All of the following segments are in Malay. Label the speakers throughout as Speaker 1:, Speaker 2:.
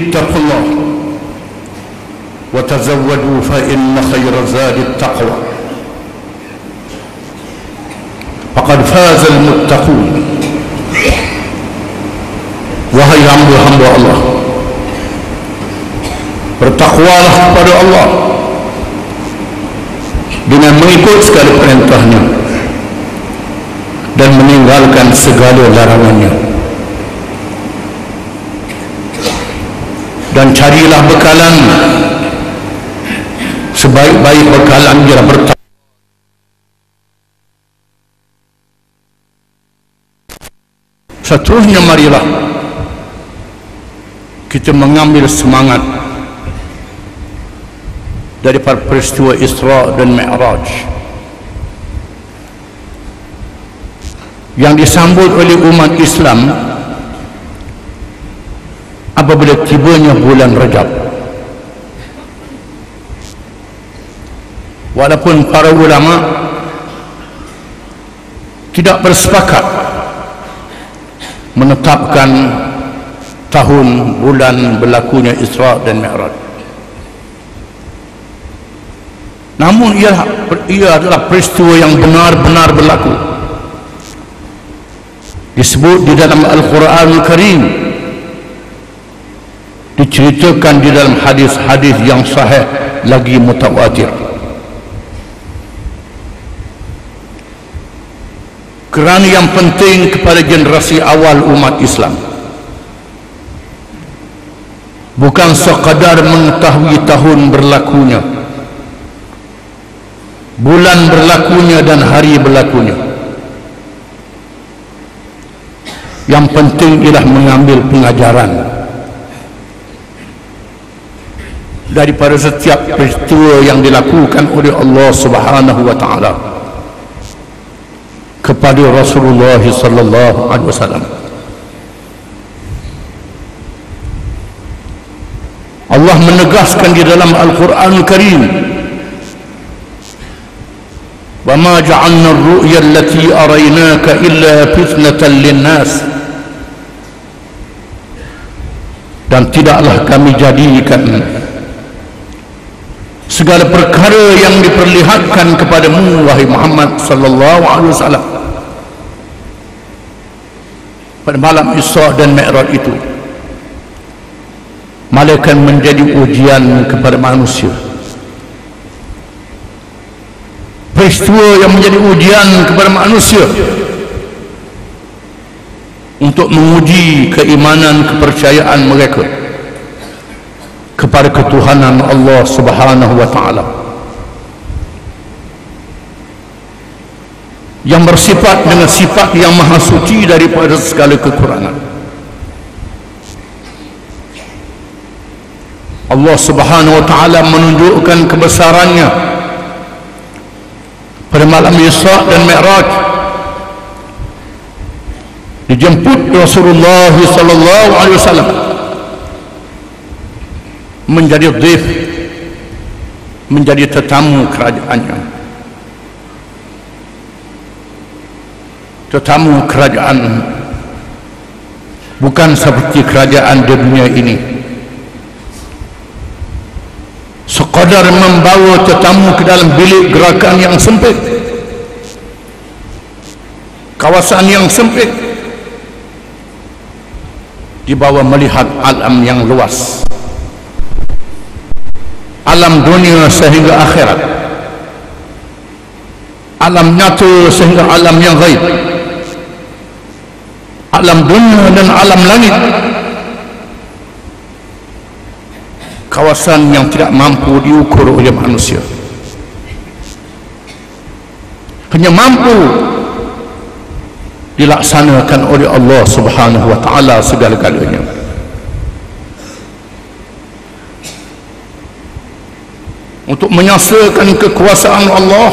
Speaker 1: ittaqullah wa tazawwadu fa inna khayra zadi taqwa faqad faza al-muttaqun. Wahai hamba-hamba Allah, bertakwalah kepada Allah dengan mengikut segala perintahnya dan meninggalkan segala larangannya, dan carilah bekalan sebaik-baik bekalan ialah bertakwa. Seterusnya marilah kita mengambil semangat daripada peristiwa Isra dan Mi'raj yang disambut oleh umat Islam apabila tibanya bulan Rajab. Walaupun para ulama tidak bersepakat menetapkan tahun bulan berlakunya Isra dan Mi'raj, namun ia adalah peristiwa yang benar-benar berlaku, disebut di dalam Al-Quran Al-Karim, diceritakan di dalam hadis-hadis yang sahih lagi mutawatir. Kerana yang penting kepada generasi awal umat Islam bukan sekadar mengetahui tahun berlakunya, bulan berlakunya dan hari berlakunya. Yang penting ialah mengambil pengajaran daripada setiap peristiwa yang dilakukan oleh Allah Subhanahu wa taala kepada Rasulullah sallallahu alaihi wasallam. Allah menegaskan di dalam Al-Quran Al-Karim, "Wa ma ja'alna ar-ru'ya allati araynaka illa fitnatan lin-nas." Dan tidaklah kami jadikan segala perkara yang diperlihatkan kepadamu wahai Muhammad sallallahu alaihi wasallam pada malam Isra dan Mi'raj itu malaikat menjadi ujian kepada manusia. Peristiwa yang menjadi ujian kepada manusia untuk menguji keimanan, kepercayaan mereka kepada ketuhanan Allah Subhanahu wa taala yang bersifat dengan sifat yang maha suci daripada segala kekurangan. Allah Subhanahu wa taala menunjukkan kebesarannya pada malam Isra dan Mi'raj. Dijemput Rasulullah sallallahu alaihi wasallam menjadi dhaif, menjadi tetamu kerajaannya, tetamu kerajaan bukan seperti kerajaan di dunia ini, sekadar membawa tetamu ke dalam bilik gerakan yang sempit, kawasan yang sempit, dibawa melihat alam yang luas, alam dunia sehingga akhirat, alam nyata sehingga alam yang gaib, alam dunia dan alam langit, kawasan yang tidak mampu diukur oleh manusia, hanya mampu dilaksanakan oleh Allah Subhanahu wa taala segala-galanya. Untuk menyaksikan kekuasaan Allah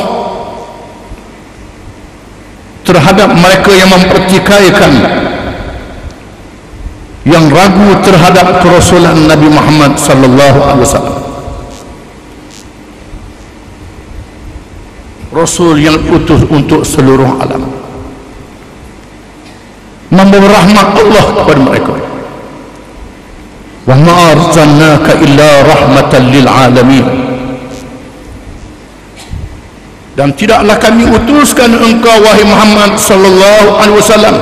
Speaker 1: terhadap mereka yang mempertikaikan, yang ragu terhadap kerasulan Nabi Muhammad sallallahu alaihi wasallam, Rasul yang utus untuk seluruh alam, membawa rahmat Allah kepada mereka, wa ma arsalnaka illa rahmatan lil alamin, dan tidaklah kami utuskan engkau wahai Muhammad sallallahu alaihi wasallam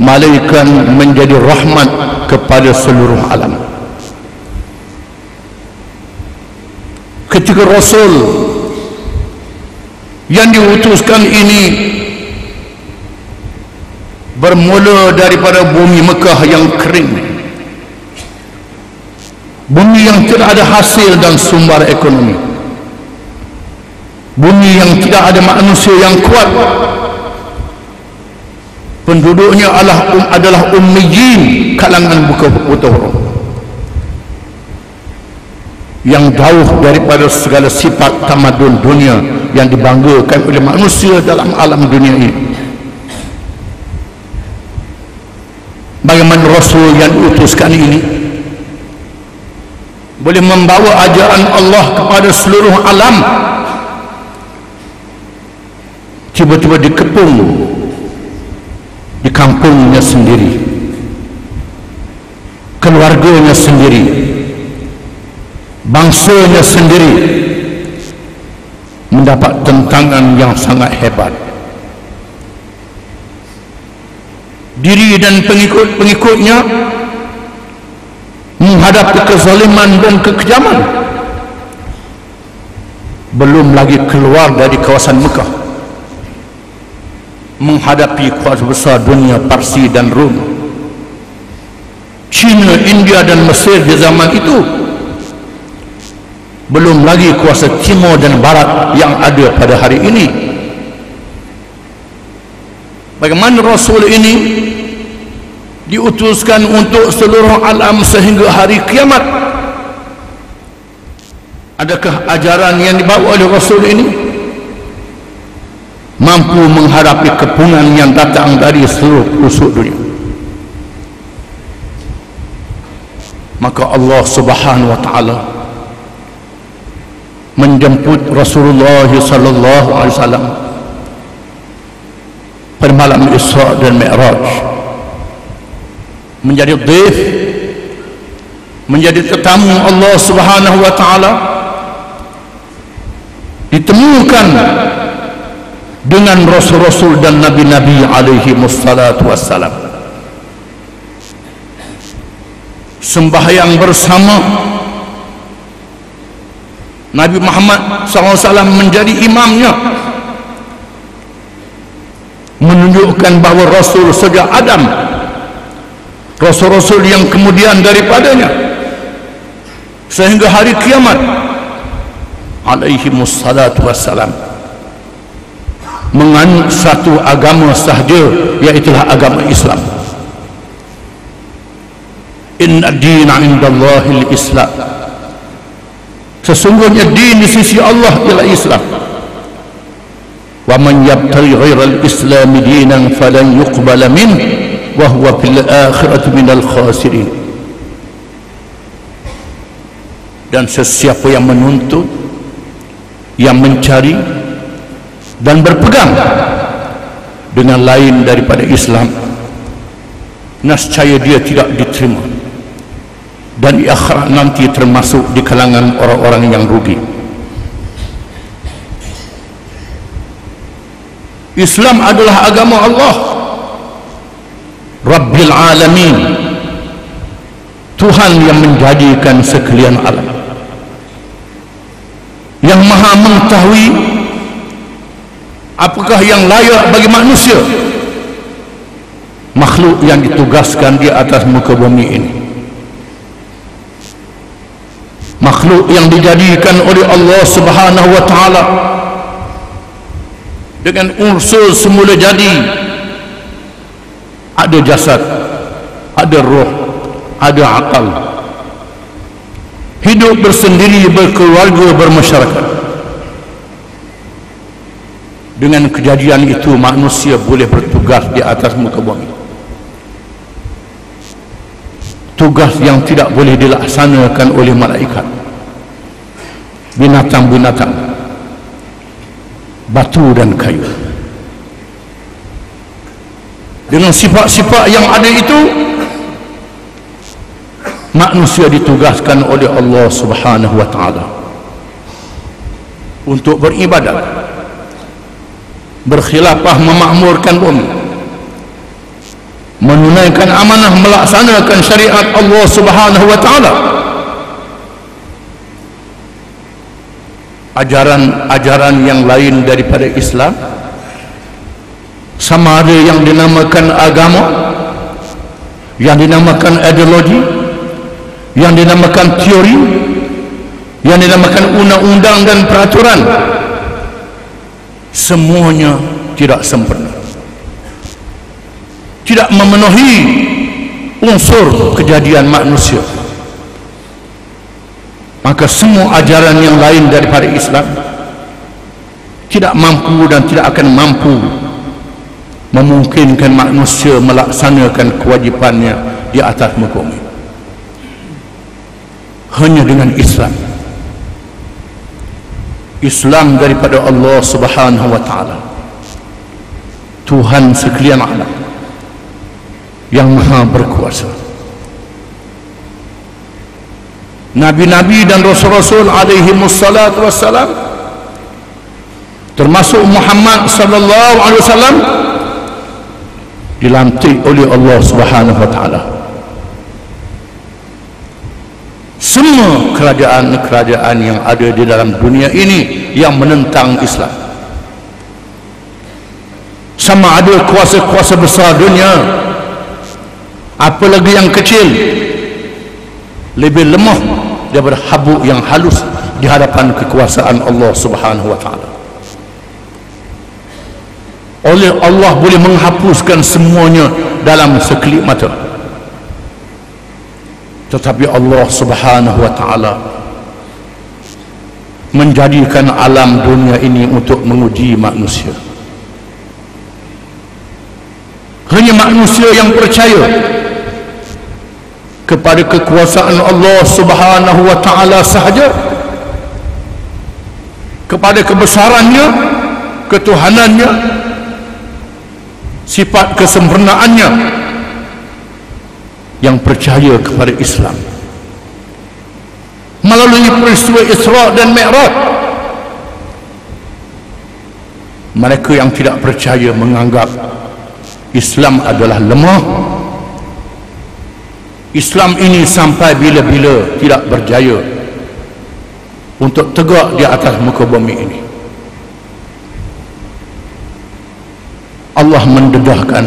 Speaker 1: malaikat menjadi rahmat kepada seluruh alam. Ketika Rasul yang diutuskan ini bermula daripada bumi Mekah yang kering, bumi yang tidak ada hasil dan sumber ekonomi, bumi yang tidak ada manusia yang kuat, penduduknya adalah ummiyin, kalangan buta huruf, yang jauh daripada segala sifat tamadun dunia yang dibanggakan oleh manusia dalam alam dunia ini. Bagaimana Rasul yang diutuskan ini boleh membawa ajaran Allah kepada seluruh alam, tiba-tiba dikepung di kampungnya sendiri, keluarganya sendiri, bangsanya sendiri, mendapat tentangan yang sangat hebat. Diri dan pengikut-pengikutnya menghadapi kezaliman dan kekejaman. Belum lagi keluar dari kawasan Mekah, menghadapi kuasa besar dunia Parsi dan Rom, China, India dan Mesir di zaman itu. Belum lagi kuasa timur dan barat yang ada pada hari ini. Bagaimana Rasul ini diutuskan untuk seluruh alam sehingga hari kiamat? Adakah ajaran yang dibawa oleh Rasul ini mampu menghadapi kepungan yang datang dari seluruh pelosok dunia? Maka Allah Subhanahu wa taala menjemput Rasulullah sallallahu alaihi wasallam pada malam Isra dan Mi'raj, menjadi dhaif, menjadi tetamu Allah Subhanahu wa taala, ditemukan dengan rasul-rasul dan nabi-nabi alaihi wassalatu wassalam, sembahyang bersama. Nabi Muhammad SAW menjadi imamnya, menunjukkan bahawa Rasul sejak Adam, Rasul-Rasul yang kemudian daripadanya sehingga hari kiamat alaihi wassalatu wassalam menganut satu agama sahaja, iaitulah agama Islam. Inna ad-dina 'indallahil Islam, sesungguhnya din di sisi Allah ialah Islam. Wa man yabtaghi ghairal Islam dinan falan yuqbala min wa huwa fil akhirati minal khasirin. Dan sesiapa yang menuntut, yang mencari dan berpegang dengan lain daripada Islam, nescaya dia tidak diterima, dan di akhirat nanti termasuk di kalangan orang-orang yang rugi. Islam adalah agama Allah Rabbil Alamin, Tuhan yang menjadikan sekalian alam, yang maha mengetahui apakah yang layak bagi manusia, makhluk yang ditugaskan di atas muka bumi ini, makhluk yang dijadikan oleh Allah Subhanahu wa taala dengan unsur semula jadi, ada jasad, ada roh, ada akal, hidup bersendiri, berkeluarga, bermasyarakat. Dengan kejadian itu manusia boleh bertugas di atas muka bumi, tugas yang tidak boleh dilaksanakan oleh malaikat, binatang-binatang, batu dan kayu. Dengan sifat-sifat yang ada itu, manusia ditugaskan oleh Allah Subhanahu wa taala untuk beribadat, berkhilafah, memakmurkan bumi, menunaikan amanah, melaksanakan syariat Allah Subhanahu wa taala. Ajaran-ajaran yang lain daripada Islam, sama ada yang dinamakan agama, yang dinamakan ideologi, yang dinamakan teori, yang dinamakan undang-undang dan peraturan, semuanya tidak sempurna, tidak memenuhi unsur kejadian manusia. Maka semua ajaran yang lain daripada Islam tidak mampu dan tidak akan mampu memungkinkan manusia melaksanakan kewajipannya di atas muka bumi. Hanya dengan Islam daripada Allah Subhanahu wa taala, Tuhan sekalian alam yang maha berkuasa. Nabi-nabi dan rasul-rasul alaihi wassalatu wassalam, termasuk Muhammad sallallahu alaihi wasallam, dilantik oleh Allah Subhanahu wa taala. Semua kerajaan-kerajaan yang ada di dalam dunia ini yang menentang Islam, sama ada kuasa-kuasa besar dunia, apalagi yang kecil, lebih lemah daripada habuk yang halus di hadapan kekuasaan Allah Subhanahu wa taala. Oleh Allah boleh menghapuskan semuanya dalam sekelip mata, tetapi Allah Subhanahu wa taala menjadikan alam dunia ini untuk menguji manusia. Hanya manusia yang percaya kepada kekuasaan Allah Subhanahu wa taala sahaja, kepada kebesarannya, ketuhanannya, sifat kesempurnaannya, yang percaya kepada Islam melalui peristiwa Isra dan Mi'raj. Mereka yang tidak percaya menganggap Islam adalah lemah. Islam ini sampai bila-bila tidak berjaya untuk tegak di atas muka bumi ini. Allah mendedahkan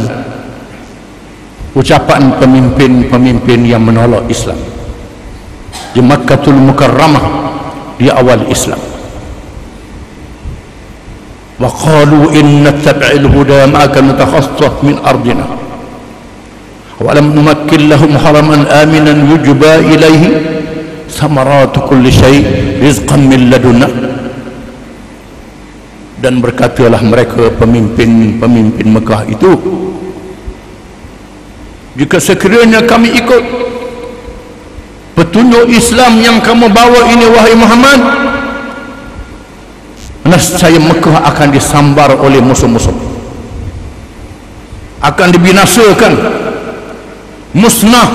Speaker 1: ucapan pemimpin-pemimpin yang menolak Islam di Makkatul Mukarramah di awal Islam. Wa qalu inna tabi'il huda ma'aka natakhassas min ardina walam numakkin lahum haraman aminan yujba ilaihi samaratu kulli syai' rizqan min ladunna. Dan berkatalah mereka pemimpin-pemimpin Mekah itu, jika sekiranya kami ikut petunjuk Islam yang kamu bawa ini wahai Muhammad, nescaya Mekah akan disambar oleh musuh-musuh, akan dibinasakan, musnah,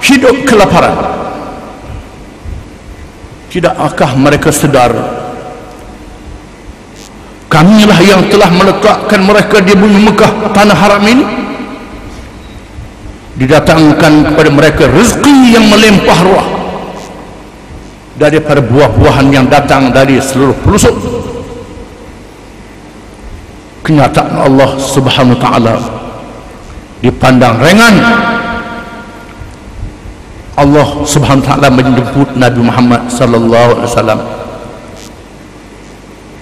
Speaker 1: hidup kelaparan. Tidakkah mereka sedar kamilah yang telah meletakkan mereka di bumi Mekah, tanah haram ini? Didatangkan kepada mereka rezeki yang melimpah ruah daripada buah-buahan yang datang dari seluruh pelosok. Kenyataan Allah Subhanahu wa taala dipandang ringan. Allah Subhanahu wa taala menjemput Nabi Muhammad sallallahu alaihi wasallam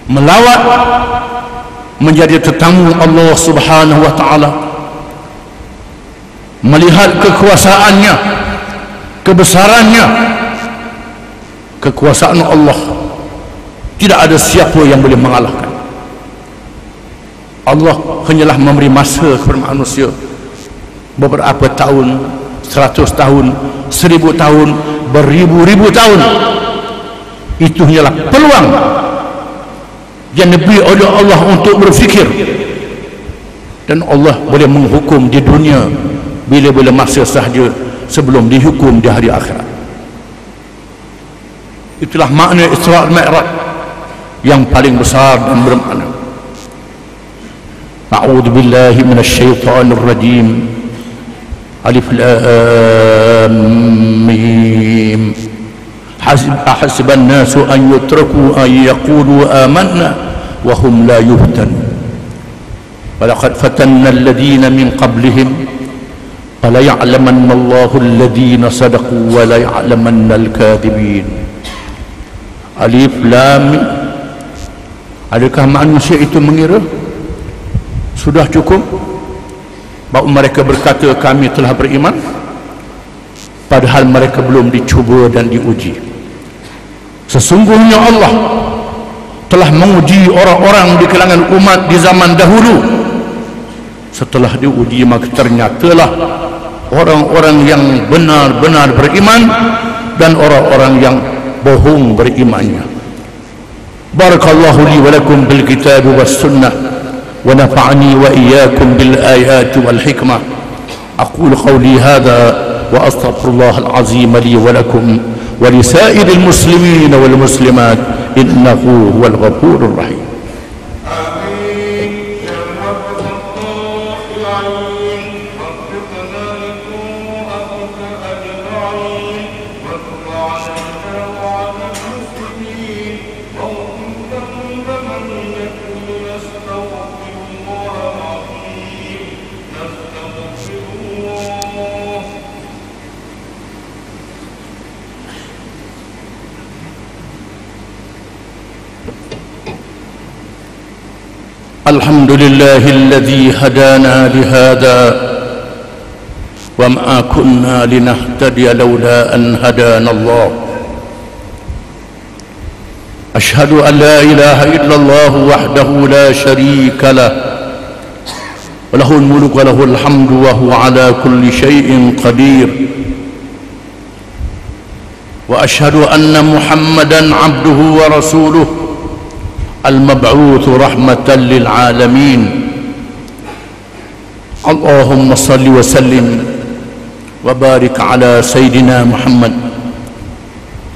Speaker 1: melawat menjadi tetamu Allah Subhanahu wa taala, melihat kekuasaannya, kebesarannya, kekuasaan Allah. Tidak ada siapa yang boleh mengalahkan. Allah hanyalah memberi masa kepada manusia beberapa tahun, 100 tahun, 1000 tahun, beribu-ribu tahun. Itu hanyalah peluang yang diberi oleh Allah untuk berfikir, dan Allah boleh menghukum di dunia bila-bila masa sahaja sebelum dihukum di hari akhirat. Itulah makna Isra' Mi'raj yang paling besar dan bermakna. A'udzu billahi minasyaitonir rajim. Alif lam mim. Ahasiban nasu an yutraku an yaqulu amanna wa hum la yuftanun. Walaqad fatanna alladhina min qablihim fala ya'lamanna Allahu alladhina sadaqu wa la ya'lamanna al-kadhibin. Alif lam mim. Adakah manusia itu mengira sudah cukup bahawa mereka berkata kami telah beriman, padahal mereka belum dicuba dan diuji? Sesungguhnya Allah telah menguji orang-orang di kalangan umat di zaman dahulu. Setelah diuji maka ternyatalah orang-orang yang benar-benar beriman dan orang-orang yang bohong berimannya. Barakallahu li wa lakum bil kitab was sunnah wa nafa'ani wa iyyakum bil ayati wal hikmah. Aqulu qawli hadha wa astaghfirullah al azim li wa lakum wa li sa'iril muslimin wal muslimat innahu huwal ghafurur rahim. الحمد لله الذي هدانا لهذا وما كنا لنهتدي لولا أن هدانا الله. أشهد أن لا إله إلا الله وحده لا شريك له وله الملك وله الحمد وهو على كل شيء قدير. وأشهد أن محمدا عبده ورسوله المبعوث رحمة للعالمين. اللهم صل وسلم وبارك على سيدنا محمد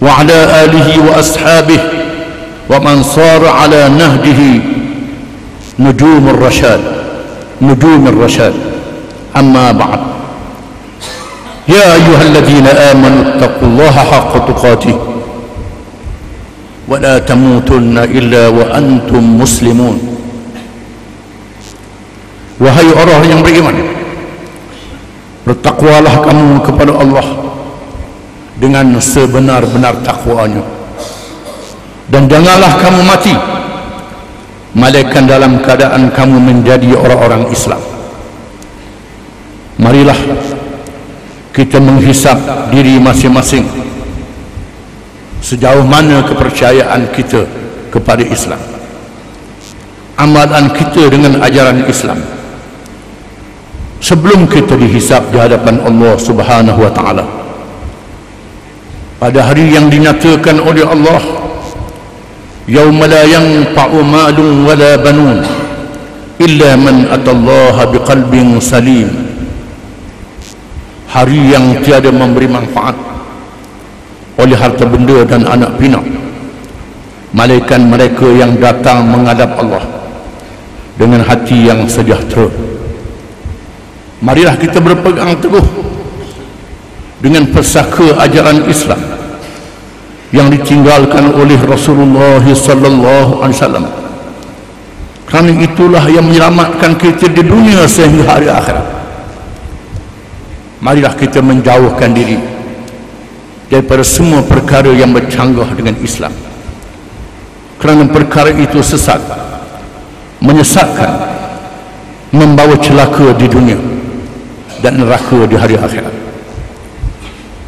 Speaker 1: وعلى آله وأصحابه ومن صار على نهجه نجوم الرشاد. أما بعد، يا أيها الذين آمنوا اتقوا الله حق تقاته ولا تموتن إلا وأنتم مسلمون. Wahai orang yang beriman, bertakwalah kamu kepada Allah dengan sebenar-benar takwanya, dan janganlah kamu mati melainkan dalam keadaan kamu menjadi orang-orang Islam. Marilah kita menghisap diri masing-masing sejauh mana kepercayaan kita kepada Islam, amalan kita dengan ajaran Islam, sebelum kita dihisap di hadapan Allah Subhanahu wa taala pada hari yang dinyatakan oleh Allah, yauma la yanfa'u malun wala banun illa man atallaha biqalbin salim. Hari yang tiada memberi manfaat oleh harta benda dan anak pinak malaikat mereka yang datang menghadap Allah dengan hati yang sejahtera. Marilah kita berpegang teguh dengan persaka ajaran Islam yang ditinggalkan oleh Rasulullah sallallahu alaihi wasallam, kerana itulah yang menyelamatkan kita di dunia sehingga hari akhirat. Marilah kita menjauhkan diri daripada semua perkara yang bercanggah dengan Islam, kerana perkara itu sesat, menyesatkan, membawa celaka di dunia dan neraka di hari akhirat.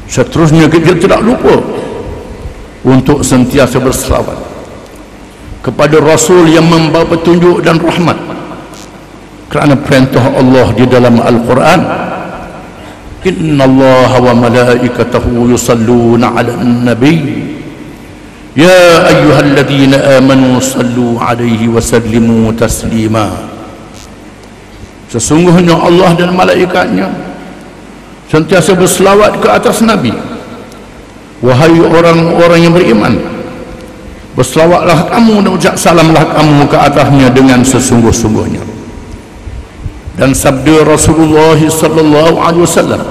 Speaker 1: Seterusnya kita tidak lupa untuk sentiasa berselawat kepada Rasul yang membawa petunjuk dan rahmat, kerana perintah Allah di dalam Al-Quran, Inna Allah wa malaikatahu yusalluna ala nabi ya ayyuhalladzina amanu sallu alaihi wa sallimu taslima. Sesungguhnya Allah dan malaikatnya sentiasa berselawat ke atas Nabi. Wahai orang-orang yang beriman, berselawatlah kamu dan ucap salamlah kamu ke atasnya dengan sesungguh-sungguhnya. Dan sabda Rasulullah sallallahu alaihi wasallam,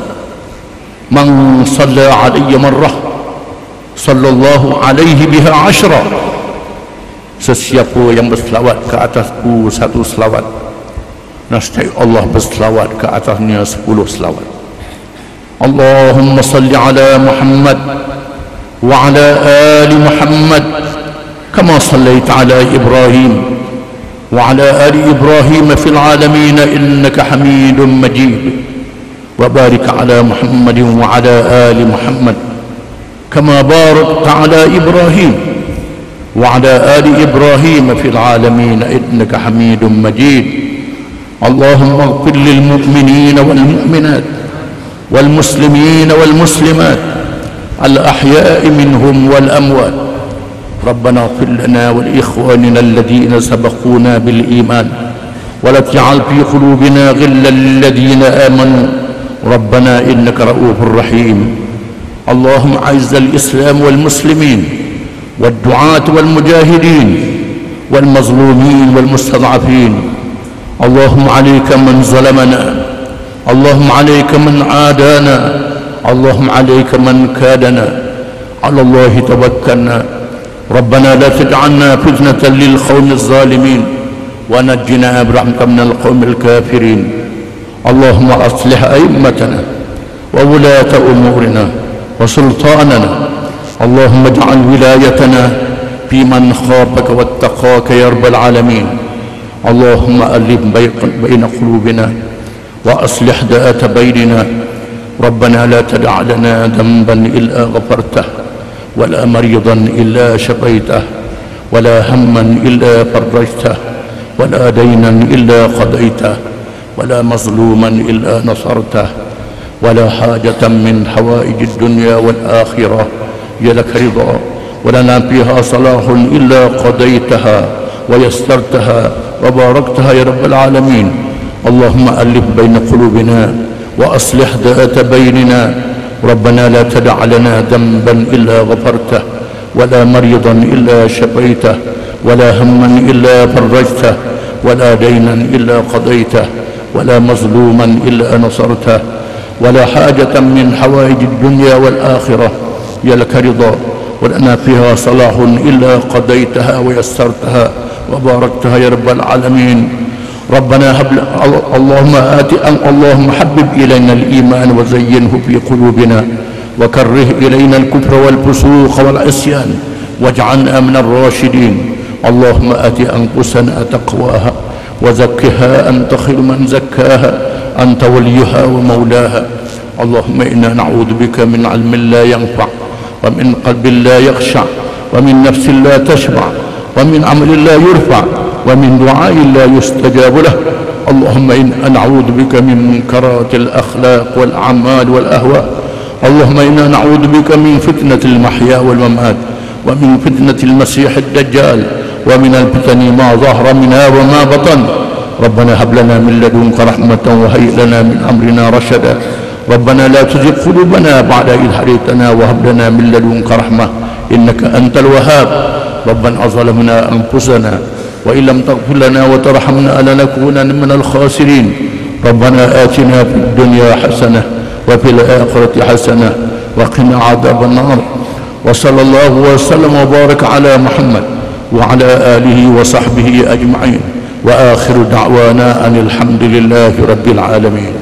Speaker 1: man shalla alayya marrah sallallahu alaihi biha 10. Sesiapa yang berselawat ke atasku satu selawat, nescaya Allah berselawat ke atasnya 10 selawat. Allahumma salli ala Muhammad wa ala ali Muhammad kama sallaita ala Ibrahim wa ala ali Ibrahim fil alamin innaka Hamidum Majid. Wa barik ala Muhammadin wa ala ali Muhammad kama barakta ala Ibrahim wa ala ali Ibrahim fil alamin innaka Hamidum Majid. Allahumma ighfir lil mu'minin wal mu'minat wal muslimin wal muslimat al ahya'i minhum wal amwat. Rabbana ighfir lana wa li ikhwanina alladhina sabaquna bil iman wa la taj'al fi qulubina ghillan lil ladhina amanu rabbana innaka ra'ufur rahim. Allahumma a'izz al islam wal muslimin wad du'at wal mujahidin wal mazlumin wal mustad'afin. Allahumma 'alayka man zalamana, Allahumma 'alayka man 'adana, Allahumma 'alayka man kadana, 'ala Allah tawakkalna. Rabbana la taj'alna fitnatan lil qaumiz zalimin wa najjina birahmatika minal qaumil kafirin. Allahumma aslih a'immatana wa wulata umurina wa sultanana. Allahumma ij'al wilayatana fi man khafaka wattaqaka ya rabbal alamin. Allahumma alif baina qulubina wa aslih da'ata bainina. Rabbana la tad'a lana dhanban illa ghafartah ولا مريضا إلا شفيته ولا هما إلا فرجته ولا دينا إلا قضيته ولا مظلوما إلا نصرته ولا حاجة من حوائج الدنيا والآخرة هي لك رضا ولنا فيها صلاح إلا قضيتها ويسرتها وباركتها يا رب العالمين. اللهم ألف بين قلوبنا وأصلح ذات بيننا. ربنا لا تدع لنا ذنبا إلا غفرته ولا مريضا إلا شفيته ولا هما إلا فرجته ولا دينا إلا قضيته ولا مظلوما إلا نصرته ولا حاجة من حوائج الدنيا والآخرة هي لك رضا ولنا فيها صلاح إلا قضيتها ويسرتها وباركتها يا رب العالمين. ربنا اللهم حبب إلينا الإيمان وزينه في قلوبنا وكره إلينا الكفر والفسوق والعصيان واجعلنا من الراشدين. اللهم آت أنفسنا تقواها وزكها أنت خير من زكاها أنت وليها ومولاها. اللهم إنا نعوذ بك من علم لا ينفع ومن قلب لا يخشع ومن نفس لا تشبع ومن عمل لا يرفع ومن دعاء لا يستجاب له. اللهم إنا نعوذ بك من منكرات الأخلاق والأعمال والأهواء. اللهم إنا نعوذ بك من فتنة المحيا والممات ومن فتنة المسيح الدجال ومن الفتن ما ظهر منها وما بطن. ربنا هب لنا من لدنك رحمة وهيئ لنا من أمرنا رشدا. ربنا لا تزغ قلوبنا بعد إذ هديتنا وهب لنا من لدنك رحمة إنك أنت الوهاب. ربنا ظلمنا أنفسنا وإن لم تغفر لنا وترحمنا لنكونن من الخاسرين. ربنا آتنا في الدنيا حسنة وفي الآخرة حسنة وقنا عذاب النار. وصلى الله وسلم وبارك على محمد وعلى آله وصحبه أجمعين. وآخر دعوانا أن الحمد لله رب العالمين.